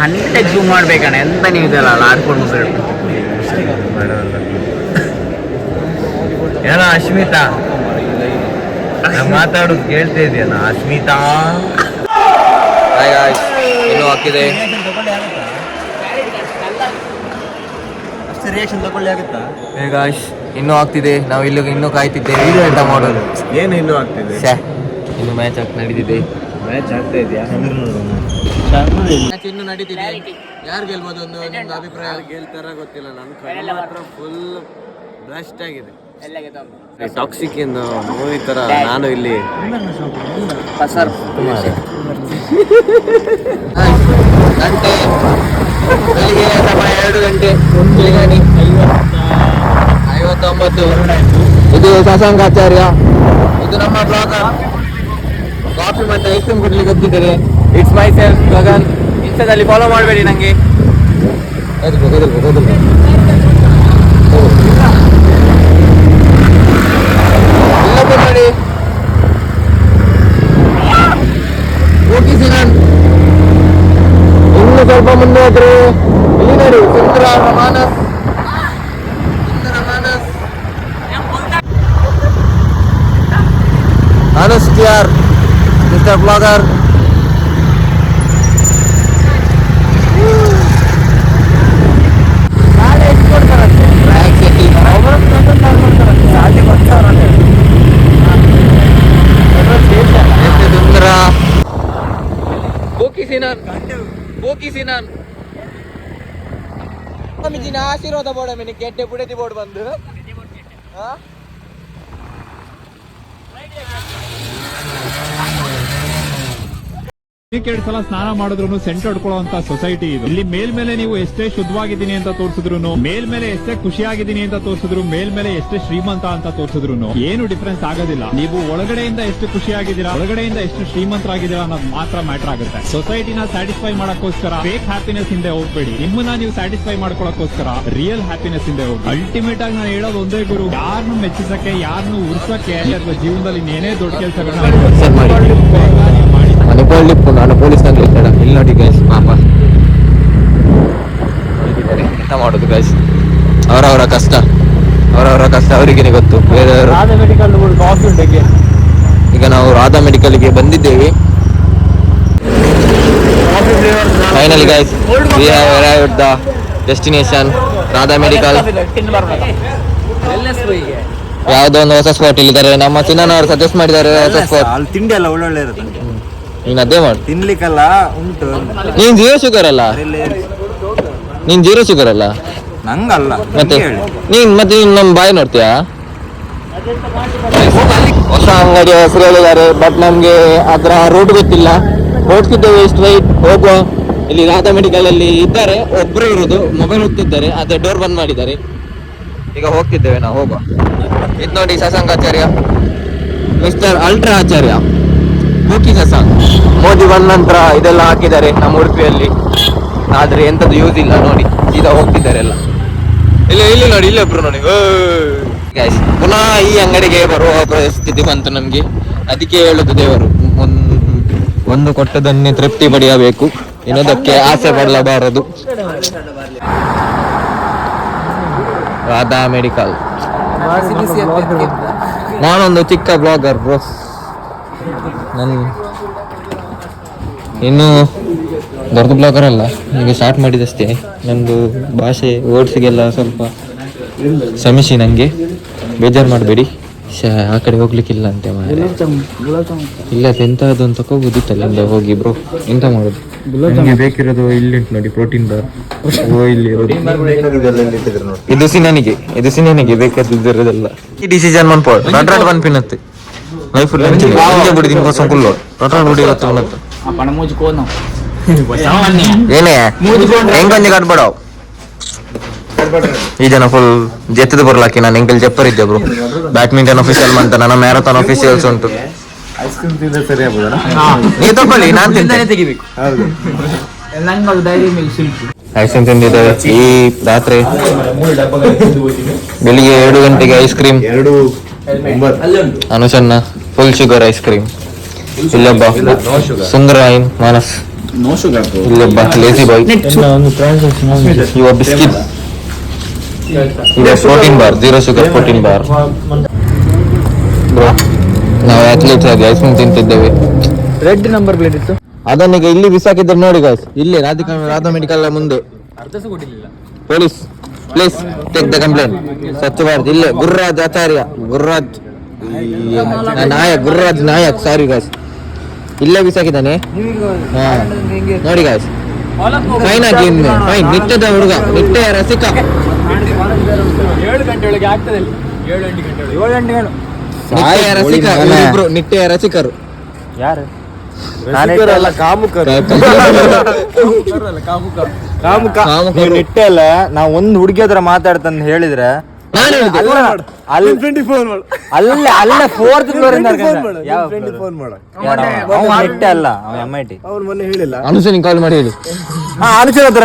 ಹಂಟೆಗೆ zoom ಮಾಡ್ಬೇಕಣ್ಣ, ಎಂತ ನೀವು ಇದೆಲ್ಲ ಆಡ್ಕೊಂಡು ಏನೋ ಅಶ್ಮಿತಾ ಮಾತಾಡೋದು ಕೇಳ್ತಾ ಇದೆಯಣ್ಣ. ಅಶ್ಮಿತಾ ಇನ್ನೂ ಹಾಕಿದೆ. ರಿಯಾಕ್ಷನ್ ತಗೊಳ್ಳಿ ಆಗುತ್ತಾ? ಇನ್ನೂ ಆಗ್ತಿದೆ. ನಾವು ಇನ್ನೂ ಕಾಯ್ತಿದ್ದೇವೆ. ಎಂತ ಮಾಡೋದು? ಏನು ಇನ್ನೂ ಆಗ್ತಿದೆ? ಇನ್ನು ಮ್ಯಾಚ್ ನಡೀತಿದೆ. ಮ್ಯಾಚ್ ಆಗ್ತಾ ಇದೆಯಾ? ಮ್ಯಾಚ್ ಇನ್ನು ನಡೀತಿದೆ. ಯಾರು ಗೆಲ್ಬೋದು ಒಂದು ನಿಮ್ದು ಅಭಿಪ್ರಾಯ? ಗೆಲ್ತಾರ ಗೊತ್ತಿಲ್ಲ. ನನ್ನ ಮಾತ್ರ ಫುಲ್ ಬ್ಲಾಸ್ಟ್ ಆಗಿದೆ. ಟಾಕ್ಸಿಕ್ ಎಂದು ಮೂವಿ ತರ ನಾನು ಇಲ್ಲಿ ಬೆಳಿಗ್ಗೆ ಸಮಯ 2 ಗಂಟೆ 59. ಇದು ಶಶಾಂಕಾಚಾರ್ಯ, ಇದು ನಮ್ಮ ಬ್ಲಾಗರ್. ಕಾಫಿ ಮತ್ತೆ ಐಸ್ ಕ್ರೀಮ್ ಕೊಡ್ಲಿಕ್ಕೆ ಗೊತ್ತಿದ್ದಾರೆ. It's my self Gagan. ಇನ್ಸ್ಟಾದಲ್ಲಿ ಫಾಲೋ ಮಾಡಬೇಡಿ ನನಗೆ. ಇಲ್ಲಪ್ಪ ನೋಡಿ, ಹೋಗಿಸಿ ನಾನು ಇನ್ನು ಸ್ವಲ್ಪ ಮುಂದೆ ಹೋದ್ರೆ ಇಲ್ಲಿ ನೋಡಿ ಸುಂದರ Manas. Manus Tiar, Mr. Vlogger. Bokisinan. Kami jina ಆಶೀರ್ವಾದ ಬೋರ್ಡ್ ಮೇಲೆ ಗೆಡ್ಡೆ ಪುಡೆತಿ ಬೋರ್ಡ್ ಬಂದು ಎರಡು ಸಲ ಸ್ನಾನ ಮಾಡಿದ್ರು ಸೆಂಟ್ ಹೊಡ್ಕೊಳ್ಳುವಂತ ಸೊಸೈಟಿ ಇದು. ಇಲ್ಲಿ ಮೇಲ್ಮೇಲೆ ನೀವು ಎಷ್ಟೇ ಶುದ್ಧವಾಗಿದ್ದೀನಿ ಅಂತ ತೋರಿಸಿದ್ರು, ಮೇಲ್ಮೇಲೆ ಎಷ್ಟೇ ಖುಷಿಯಾಗಿದ್ದೀನಿ ಅಂತ ತೋರಿಸಿದ್ರು, ಮೇಲ್ಮೇಲೆ ಎಷ್ಟೇ ಶ್ರೀಮಂತ ಅಂತ ತೋರಿಸಿದ್ರು ಏನು ಡಿಫರೆನ್ಸ್ ಆಗೋದಿಲ್ಲ. ನೀವು ಒಳಗಡೆಯಿಂದ ಎಷ್ಟು ಖುಷಿಯಾಗಿದ್ದೀರಾ, ಒಳಗಡೆಯಿಂದ ಎಷ್ಟು ಶ್ರೀಮಂತರಾಗಿದ್ದೀರಾ ಅನ್ನೋದು ಮಾತ್ರ ಮ್ಯಾಟರ್ ಆಗುತ್ತೆ. ಸೊಸೈಟಿನ ಸ್ಯಾಟಿಸ್ಫೈ ಮಾಡಕ್ಕೋಸ್ಕರ ಫೇಕ್ ಹ್ಯಾಪಿನೆಸ್ ಹಿಂದೆ ಹೋಗ್ಬೇಡಿ. ನಿಮ್ಮನ್ನ ನೀವು ಸ್ಯಾಟಿಸ್ಫೈ ಮಾಡ್ಕೊಳಕ್ಕೋಸ್ಕರ ರಿಯಲ್ ಹ್ಯಾಪಿನೆಸ್ ಹಿಂದೆ ಹೋಗಿ. ಅಲ್ಟಿಮೇಟ್ ಆಗಿ ನಾನು ಹೇಳೋದು ಒಂದೇ ಗುರು, ಯಾರನ್ನು ಮೆಚ್ಚಿಸಕ್ಕೆ, ಯಾರನ್ನು ಉರ್ಸಕ್ಕೆ ಅಥವಾ ಜೀವನದಲ್ಲಿ ಏನೇ ದೊಡ್ಡ ಕೆಲಸಗಳನ್ನ ನಾನು ಪೊಲೀಸ್ ಇಲ್ಲಿ ನೋಡಿ ಗೈಸ್, ಪಾಪ ಎಂತ ಮಾಡೋದು ಗೈಸ್. ಅವರವರ ಕಷ್ಟ ಅವರಿಗೆ ಗೊತ್ತು. ಈಗ ನಾವು ರಾಧಾ ಮೆಡಿಕಲ್ಗೆ ಬಂದಿದ್ದೇವೆ. Finally guys, we have arrived the destination Radha medical. ಯಾವುದೋ ಒಂದು ಹೊಸ ಸ್ಪಾಟ್ ಇಲ್ಲಿದ್ದಾರೆ. ನಮ್ಮ ಚಿನ್ನನವರು ಸಜೆಸ್ಟ್ ಮಾಡಿದ್ದಾರೆ ಹೊಸ ಸ್ಪಾಟ್. ಅಲ್ಲಿ ತಿಂಡಿ ಎಲ್ಲ ಒಳ್ಳೊಳ್ಳೆ ಇರುತ್ತೆ. ನೀನ್ ಅದೇ ಮಾಡು. ತಿನ್ಲಿಕ್ಕೆಲ್ಲ ಉಂಟು. ನೀನ್ ಜೀರೋ ಶುಗರ್ ಅಲ್ಲ? ನಂಗಲ್ಲ. ಮತ್ತೆ ನೀನ್ ನಮ್ಮ ಬಾಯಿ ನೋಡ್ತೀಯಾ? ಹೊಸ ಅಂಗಡಿಯ ಹೆಸರು ಹೇಳಿದ್ದಾರೆ, ಬಟ್ ನಮ್ಗೆ ಅದರ ರೋಡ್ ಗೊತ್ತಿಲ್ಲ. ಹೋಗ್ತಿದ್ದೇವೆ ಸ್ಟ್ರೈಟ್ ಹೋಗುವ. ಇಲ್ಲಿ ರಾಧಾ ಮೆಡಿಕಲ್ ಅಲ್ಲಿ ಇದ್ದಾರೆ, ಒಬ್ರು ಇರುವುದು, ಮೊಬೈಲ್ ಹೋಗ್ತಿದ್ದಾರೆ. ಅದೇ ಡೋರ್ ಬಂದ್ ಮಾಡಿದ್ದಾರೆ. ಈಗ ಹೋಗ್ತಿದ್ದೇವೆ ನಾವು, ಹೋಗುವ. ಇದು ನೋಡಿ ಶಶಾಂಕಾಚಾರ್ಯ, ಮಿಸ್ಟರ್ ಅಲ್ಟ್ರಾ ಆಚಾರ್ಯ, ಬೋಕಿ ಶಶಾಂಕ್. ಮೋದಿ ಬಂದ ನಂತರ ಇದೆಲ್ಲ ಹಾಕಿದ್ದಾರೆ ನಮ್ಮ ಉಡುಪಿಯಲ್ಲಿ, ಆದ್ರೆ ಎಂತದ್ದು ಯೂಸ್ ಇಲ್ಲ ನೋಡಿ. ಸೀದಾ ಹೋಗ್ತಿದ್ದಾರೆ ಎಲ್ಲ. ಇಲ್ಲಿ ನೋಡಿ, ಇಲ್ಲಿ ಒಬ್ರು ನೋಡಿ. ಪುನಃ ಈ ಅಂಗಡಿಗೆ ಬರುವ ಪರಿಸ್ಥಿತಿ ಬಂತು ನಮ್ಗೆ. ಅದಕ್ಕೆ ಹೇಳುದು ದೇವರು, ಒಂದು ಕೊಟ್ಟದನ್ನೇ ತೃಪ್ತಿ ಪಡೆಯಬೇಕು, ಇನ್ನೊಂದಕ್ಕೆ ಆಸೆ ಪಡಲಬಾರದು. ರಾಧಾ ಮೆಡಿಕಲ್. ನಾನೊಂದು ಚಿಕ್ಕ ಬ್ಲಾಗರ್ ಬ್ರೋ. ಇನ್ನು ದೊಡ್ಡ ಬ್ಲಾಗರ್ ಅಲ್ಲ, ಈಗ ಸ್ಟಾರ್ಟ್ ಮಾಡಿದಷ್ಟೇ. ನಂದು ಭಾಷೆ ವರ್ಡ್ಸ್ಗೆಲ್ಲ ಸ್ವಲ್ಪ ಶ್ರಮಿಸಿ, ನನಗೆ ಬೇಜಾರು ಮಾಡಬೇಡಿ. ಆ ಕಡೆ ಹೋಗ್ಲಿಕ್ಕಿಲ್ಲ ಅಂತೆ ಮಾರೆ. ಇಲ್ಲ ಎಂತದ್ದು ಅಂತ ತಗೋಬೋದಿತ್ತಲ್ಲ ಹೋಗಿ ಬ್ರೋ, ಎಂತ ಮಾಡೋದು? ನಿಮಗೆ ಬೇಕಿರೋದು ಇಲ್ಲಿ ನೋಡಿ, ಪ್ರೋಟೀನ್ ಬಾರ್. ಇಲ್ಲಿ ಇದು ಸಿನನಿಗೆ ಬೇಕಾದಿರೋದೆಲ್ಲ. ಈ ಡಿಸಿಷನ್ ಮನ್ಪೋಡ್ ರಟ್ರಾಟ್ ಬನ್ ಪಿನತ್ತೆ ಲೈಫ್ ಬಿಡಿ దీనికోసం కుల్లో రట్రాట్ ಬಿಡಿ ಇವತ್ತು ఉన్నట్టు ಏನೇ ಹೆಂಗೊಂದು ಕಟ್ಬೇಡವು. ಈ ಜನ ಫುಲ್ ಜೆತ್ತದ ಬರ್ಲಾಕಿ. ನಾನು ಎಂಕಲ್ చెప్పರಿದ್ದೆ ಬ್ರೋ. ಬ್ಯಾಡ್ಮಿಂಟನ್ ಅಫಿಷಿಯಲ್ ಅಂತ, ನನ್ನ ಮ್ಯಾರಥಾನ್ ಅಫಿಷಿಯಲ್ಸ್ ಉಂಟು. ನೀವು ತಗೊಳ್ಳಿ, ನಾನು ತಿಂತೇನೆ. ತೆಗಿಬೇಕು. ಐಸ್ ಕ್ರೀಮ್ ತಿಂದಿದ್ದೇವೆ ಈ ರಾತ್ರಿ. ಬೆಳಿಗ್ಗೆ 7 ಗಂಟೆಗೆ ಐಸ್ ಕ್ರೀಮ್. ಅನುಷನ್ನ ಫುಲ್ ಶುಗರ್ ಐಸ್ ಕ್ರೀಮ್. ಇಲ್ಲೊಬ್ಬ ಸುಂದರ ಮಾನಸ್ ಇಲ್ಲೊಬ್ಬ ಲೇಸಿ ಬಾಯ್, ಇವ ಬಿಸ್ಕಿಟ್, ಇವ protein bar, 0 sugar protein bar. ನಾವು ಅಥ್ಲೀಟ್ಸ್ ಆಗಿ ಐಸ್ ಕ್ರೀಮ್ ತಿಂತಿದ್ದೇವೆ. ರೆಡ್ ನಂಬರ್ ಪ್ಲೇಟ್ ಇತ್ತು. ಅದನ್ನೀಗ ಇಲ್ಲಿ ಬಿಸಾಕಿದ್ರೆ ನೋಡಿ ಗಾಯ್ಸ್, ಇಲ್ಲಿ ರಾಧಾ ಮೆಡಿಕಲ್ ಮುಂದೆ police please take the complaint. Swachh Bharat ಇಲ್ಲೇ ಗುರುರಾಜ್ ಆಚಾರ್ಯ, ಗುರುರಾಜ್ ನಾಯಕ್, ಗುರುರಾಜ್ ನಾಯಕ್, ಸಾರಿ ಗಾಯ್ಸ್, ಇಲ್ಲೇ ಬಿಸಾಕಿದ್ದಾನೆ. ಹಾ ನೋಡಿ ಗಾಯ್ಸ್, ಫೈನ್ ಹಾಕಿ, ಫೈನ್. ನಿತ್ಯದ ಹುಡುಗ, ನಿತ್ಯ ರಸಿಕ. 7 ಗಂಟೆ ಒಳಗೆ ಆಗ್ತದೆ. 7 ಗಂಟೆ ನಿತ್ಯ ರಸಿಕರು ಯಾರು? ನಿಟ್ಟೆ ಅಲ್ಲ, ನಾವ್ ಒಂದ್ ಹುಡುಗಿ ಹತ್ರ ಮಾತಾಡ್ತಂದ್ ಹೇಳಿದ್ರೆ ಅಲ್ಲ 4th ಫ್ಲೋರ್ ಇಂದ ನಿಟ್ಟೆ ಅಲ್ಲ, MIT ಅನುಷನ್ ಕಾಲ್ ಮಾಡಿ ಹೇಳಿ. ಅನುಷನ್ ಹತ್ರ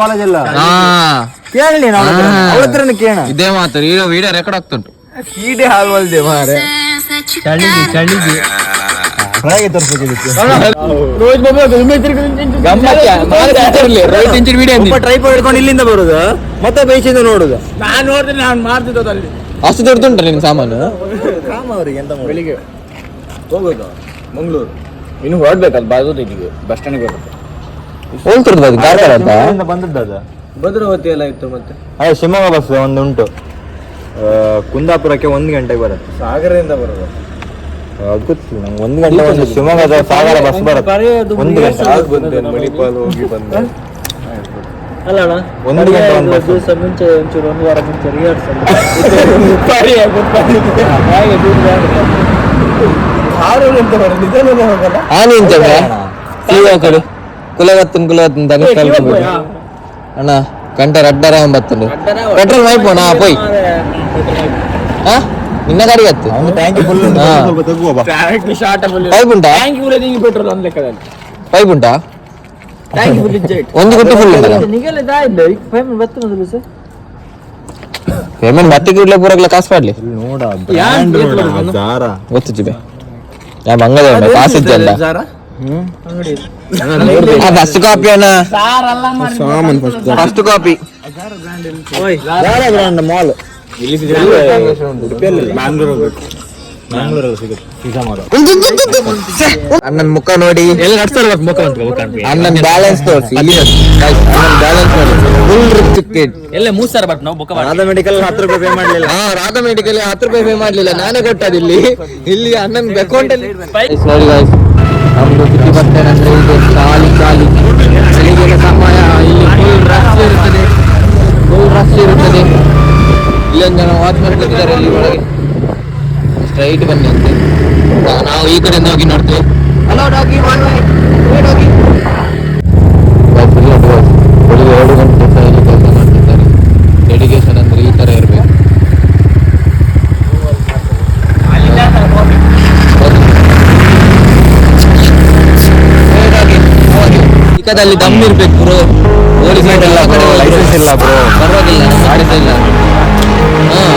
ಕಾಲೇಜಲ್ಲ ಕೇಳಿ, ಅವಳ ಹತ್ರನೇ ಕೇಳ. ಇದೇ ಮಾತು, ಈಗ ವಿಡಿಯೋ ರೆಕಾರ್ಡ್ ಆಗ್ತುಂಟು. ಕೀಡೆ ಹಾಲ್ವಲ್ದೆ ಮಾರೆ, ಚಳಿಗೆ ಹೊರಗೆ ತೋರಿಸ್ಬೇಕಿತ್ತು. ಟ್ರೈಪಾಡ್ ಹಿಡ್ಕೊಂಡು ಇಲ್ಲಿಂದ ಬರುದು, ಮತ್ತೆ ಬೈಸಿಂದ ನೋಡುದು. ನಾನು ನೋಡಿದ್ರೆ ನಾನು ಮಾಡ್ತಿದ್ದ ಅಲ್ಲಿ. ಅಷ್ಟು ದೊಡ್ಡದುಂಟ ನಿನ್ ಸಾಮಾನು? ಅವ್ರಿಗೆ ಎಂತ ಬೆಳಿಗ್ಗೆ ಹೋಗೋದು ಮಂಗಳೂರು, ಇನ್ನು ಹೊರಡ್ಬೇಕಲ್ಲ ಬಾಜುದಿಗೆ ಬಸ್ ಸ್ಟ್ಯಾಂಡ್ ಬರುತ್ತೆ. ಹೋಗ್ತಿರ್ದು ಅದು ಕಾರ್ಕಳ ಅಂತ ಬಂದದ್ದು. ಭದ್ರಾವತಿ ಎಲ್ಲ ಇತ್ತು. ಮತ್ತೆ ಅದೇ ಶಿವಮೊಗ್ಗ ಬಸ್ ಒಂದು ಉಂಟು, ಕುಂದಾಪುರಕ್ಕೆ 1 ಗಂಟೆಗೆ ಬರುತ್ತೆ. ಸಾಗರದಿಂದ ಬರೋದು ಅದು ಗೊತ್ತಿಲ್ಲ ನಂಗೆ. 1 ಗಂಟೆ ಒಂದು ಶಿವಮೊಗ್ಗದ ಸಾಗರ ಬಸ್ ಬರುತ್ತೆ. 1 ಗಂಟೆ ಮಣಿಪಾಲ್ ಹೋಗಿ ಬಂದ ಅಲ್ಲ 1 ಗಂಟೆ ಒಂದು ಬಸ್. ಮುಂಚೆ ಒಂಚೂರು 1 ವಾರ ಮುಂಚೆ ರಿಹರ್ಸಲ್ ಕಡೆ ಕುಲಗತ್ತನ್ ಅಣ್ಣ ಗಂಟ ರಡ್ಡರ 9 ಪೆಟ್ರೋಲ್ ಮೈಪೋಣ ಪೋಯ್ ನಿನ್ನ ಗಾಡಿ ಹತ್ತು ಟ್ಯಾಂಕಿ ಫುಲ್ ಪೈಪ್ ಉಂಟಾ? ಪೆಟ್ರೋಲ್ ಒಂದು ಲೆಕ್ಕದಲ್ಲಿ ಪೈಪ್ ಉಂಟಾ? ಒಂದು ಗುಟ್ಟು ಫುಲ್ ಪೇಮೆಂಟ್ ಮತ್ತೆ ಗಿಡ್ಲೆ ಪೂರಗ್ಲ ಕಾಸು ಮಾಡ್ಲಿ ನೋಡ ಗೊತ್ತು ಜಿಬೆ ಯಾ ಮಂಗದ ಕಾಸಿದ್ದಲ್ಲ ಫಸ್ಟ್ ಕಾಪಿ ಅಣ್ಣ, ಫಸ್ಟ್ ಕಾಪಿ ಬ್ರ್ಯಾಂಡ್ ಮಾಲ್ ಅಣ್ಣನ್ ಮುಖ ನೋಡಿ, ಅಣ್ಣನ್ ಬ್ಯಾಲೆನ್ಸ್ ತೋರಿಸಿ, ಅಣ್ಣನ್ ಬ್ಯಾಲೆನ್ಸ್ ನೋಡಿ ಫುಲ್ ರಿಚ್ ಕಿಡ್. ಎಲ್ಲ 3,000 ಬಟ್ ನಾವು ಬುಕ್ ರಾಧಾ ಮೆಡಿಕಲ್ 10 ರೂಪಾಯಿ ಪೇ ಮಾಡ್ಲಿಲ್ಲ. ರಾಧಾ ಮೆಡಿಕಲ್ 10 ರೂಪಾಯಿ ಪೇ ಮಾಡ್ಲಿಲ್ಲ, ನಾನೇ ಕೊಟ್ಟದ್ದು. ಇಲ್ಲಿ ಅಣ್ಣನ್ ಅಕೌಂಟ್ ಅಲ್ಲಿ ನೋಡಿ ಗಾಯ್ಸ್, ನಮ್ದು ಸಿಟಿ ಬಸ್ ಸ್ಟ್ಯಾಂಡ್ ಅಂದ್ರೆ ಇದು ಖಾಲಿ ಖಾಲಿ. ಬೆಳಿಗ್ಗೆ ಸಮಯ ಇಲ್ಲಿ ಫುಲ್ ರಶ್ ಇರುತ್ತದೆ, ಫುಲ್ ರಶ್ ಇರುತ್ತದೆ. ಇಲ್ಲೊಂದು ಜನ ವಾಚ್ಮನ್ ಕೂತಿದ್ದಾರೆ ಇಲ್ಲಿ ಒಳಗೆ. ಸ್ಟ್ರೈಟ್ ಬನ್ನಿ ಅಂತೆ, ನಾವು ಈ ಕಡೆಯಿಂದ ಹೋಗಿ ನೋಡ್ತೇವೆ. Hello doggy, doggy. ಬೆಳಿಗ್ಗೆ 2 ಗಂಟೆ ಇಲ್ಲಿ ಕೆಲಸ ಮಾಡ್ತಿದ್ದಾರೆ. ಡೆಡಿಕೇಶನ್ ಅಂದ್ರೆ ಈ ತರ ಇರಬೇಕು. ಚಿಕ್ಕದಲ್ಲಿ ದಮ್ ಇರ್ಬೇಕು ಬ್ರೋ, ಲೈಸೆನ್ಸ್ ಇಲ್ಲ ಬ್ರೋ, ಪರವಾಗಿಲ್ಲ, ಮಾಡಿದ್ದಿಲ್ಲ.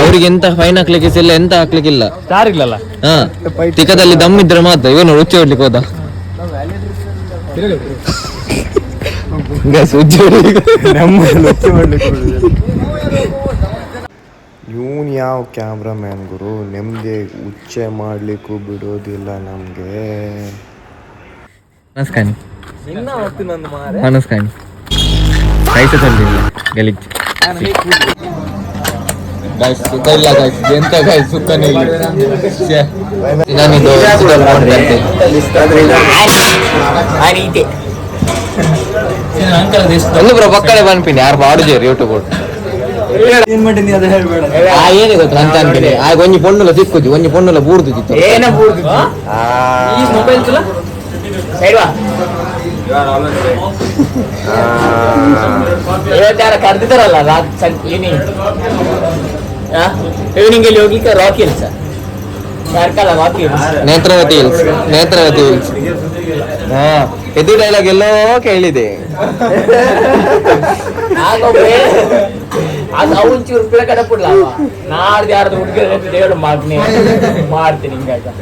ಅವ್ರಿಗೆ ಎಂತ ಫೈನ್ ಹಾಕ್ಲಿಕ್ಕೆ ಇಲ್ಲ, ಎಂತ ಹಾಕ್ಲಿಕ್ಕಿಲ್ಲ. ಯಾರಿಗ್ಲಲ್ಲ ಚಿಕ್ಕದಲ್ಲಿ ದಮ್ ಇದ್ರೆ ಮಾತ್ರ. ಇವನು ರುಚಿ ಹೊಡ್ಲಿಕ್ಕೆ ಹೋದ ಇವನ್ ಯಾವ ಕ್ಯಾಮ್ರಾಮ್ಯಾನ್ ಗುರು, ನೆಮ್ಮದಿ ಉಚ್ಚೆ ಮಾಡ್ಲಿಕ್ಕೂ ಬಿಡೋದಿಲ್ಲ ನಮ್ಗೆ. ನಮಸ್ಕಾನಿ ನಮಸ್ಕಾನಿ ಕೈಸ ತಂದಿಲ್ಲ ಗಲೀಜ್ ಗಾಯ್ಸ್, ಸುಖ ಇಲ್ಲ ಗಾಯ್ಸ್, ಎಂತ ಗಾಯ್ಸ್ ಸುಖನೇ ಇಲ್ಲ. ನಾನಿದು ಒಂದು ಬ್ರೋ ಪಕ್ಕಡೆ ಬಂದ್ಪಿನಿ ಯಾರು ಮಾಡುಜೇರಿ ಯೂಟ್ಯೂಬ್ ಏನೇ ಗೊತ್ತು ಅಂತ ಅನ್ತೀನಿ. ಆಗ ಒಂಜಿ ಪೊಣ್ಣುಲ ಸಿಕ್ಕುಜಿ, ಒಂಜಿ ಪೊಣ್ಣುಲ ಬೂರ್ದುಜಿತ್ತು. ಮೊಬೈಲ್ ಇವತ್ತಾರ ಕರೆದಿದ್ದಾರಲ್ಲ ಈವ್ನಿಂಗ್ ಅಲ್ಲಿ ಹೋಗ್ಲಿಕ್ಕೆ Rocky Hills, circle Rocky Hills, Netravati hills, Netravati hills. ಇದು ಡೈಲಾಗ್ ಎಲ್ಲೋ ಕೇಳಿದೆ. ಅದು ಅವೊಂಚೂರು ಪಿಳ ಕಡೆ ಬಿಡ್ಲ ನಾಡ್ದು ಯಾರ್ದು ಹುಡುಗರು ಹೇಳು ಮಗ್ನಿ ಮಾಡ್ತೀನಿ ಹಿಂಗಾಯ್ತಾ